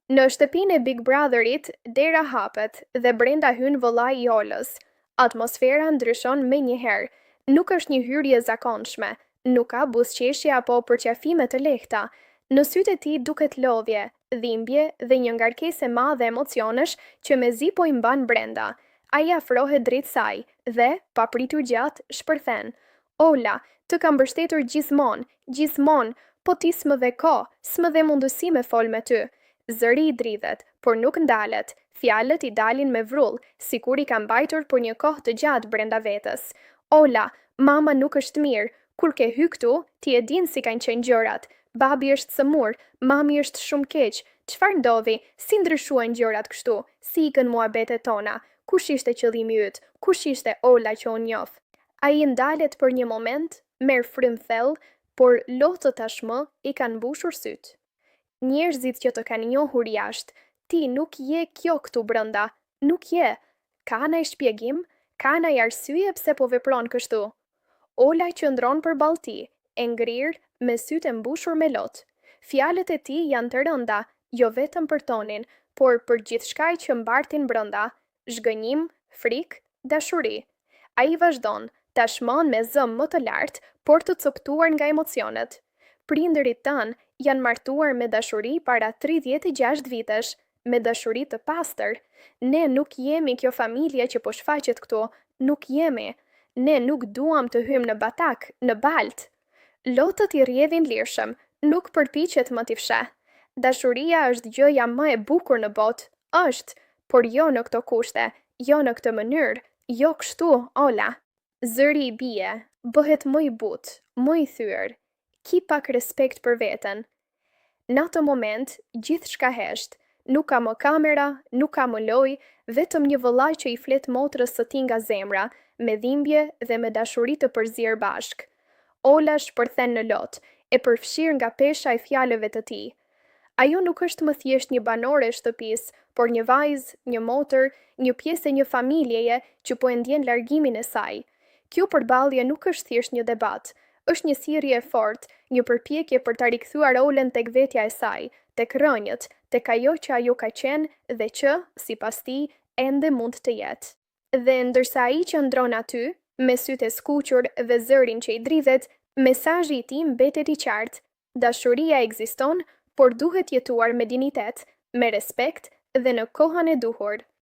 Në shtëpinë e Big Brotherit, dera hapet dhe brenda hyn vëllai i Olës. Atmosfera ndryshon menjëherë. Nuk është një hyrje zakonshme, nuk ka buzëqeshje apo përqafime të lehta. Në sytë e tij duket lodhje, dhimbje dhe një ngarkesë e madhe emocionesh që mezi po i mban brenda. Ai afrohet drejt saj dhe, pa pritur gjatë, shpërthen. Ola, të kam mbështetur gjithmonë, gjithmonë, po ti s'më dhe ko, s'më dhe mundësi me fol me ty. Zëri i dridhet, por nuk ndalet. Fjalët i dalin me vrull, sikur i ka mbajtur për një kohë të gjatë brenda vetës. Ola, mama nuk është mirë. Kur ke hy këtu, ti e din si kanë qenë gjërat. Babi është sëmur, mami është shumë keq. Çfarë ndodhi? Si ndryshuan gjërat kështu? Si ikën muhabetet tona? Kush ishte qëllimi yt? Kush ishte Ola që unë njoh? Ai ndalet për një moment, merr frym thellë, por lotët tashmë i kanë mbushur syt. Njerëzit që të kanë njohur jashtë, ti nuk je kjo këtu brenda, nuk je. Ka ndaj shpjegim? Ka ndaj arsye pse po vepron kështu? Ola qëndron përballë tij, e ngrirë, me sytë e mbushur me lot. Fjalët e tij janë të rënda, jo vetëm për tonin, por për gjithçka që mbartin brenda, zhgënjim, frikë, dashuri. Ai vazhdon, tashmë me zëm më të lartë, por të coptuar nga emocionet. Prindërit tanë janë martuar me dashuri para 36 vitesh, me dashuri të pastër. Ne nuk jemi kjo familje që po shfaqet këtu, nuk jemi. Ne nuk duam të hymë në batak, në balt. Lotët i rrjedhin lirshëm, nuk përpiqet më t'i fsheh. Dashuria është gjëja më e bukur në botë, është, por jo në këto kushte, jo në këtë mënyrë, jo kështu, Ola. Zëri i bie, bëhet më i butë, më i thyer. Ki pak respekt për veten. Në atë moment, gjithçka hesht. Nuk ka më kamera, nuk ka më lojë, vetëm një vëllai që i flet motrës së tij nga zemra, me dhimbje dhe me dashuri të përzier bashk. Ola shpërthen në lot, e përfshir nga pesha e fjalëve të tij. Ajo nuk është më thjesht një banore e shtëpisë, por një vajzë, një motër, një pjesë e një familjeje që po e ndjen largimin e saj. Kjo përballje nuk është thjesht një debat, është një thirrje e fortë, një përpjekje për ta rikthyer Olën tek vetja e saj, tek rënjët, tek ajo që ajo ka qenë dhe që, sipas tij, ende mund të jetë. Dhe ndërsa ai qëndron aty, me sytë e skuqur dhe zërin që i dridhet, mesazhi i tij mbetet i qartë. Dashuria ekziston, por duhet jetuar me dinitet, me respekt dhe në kohën e duhur.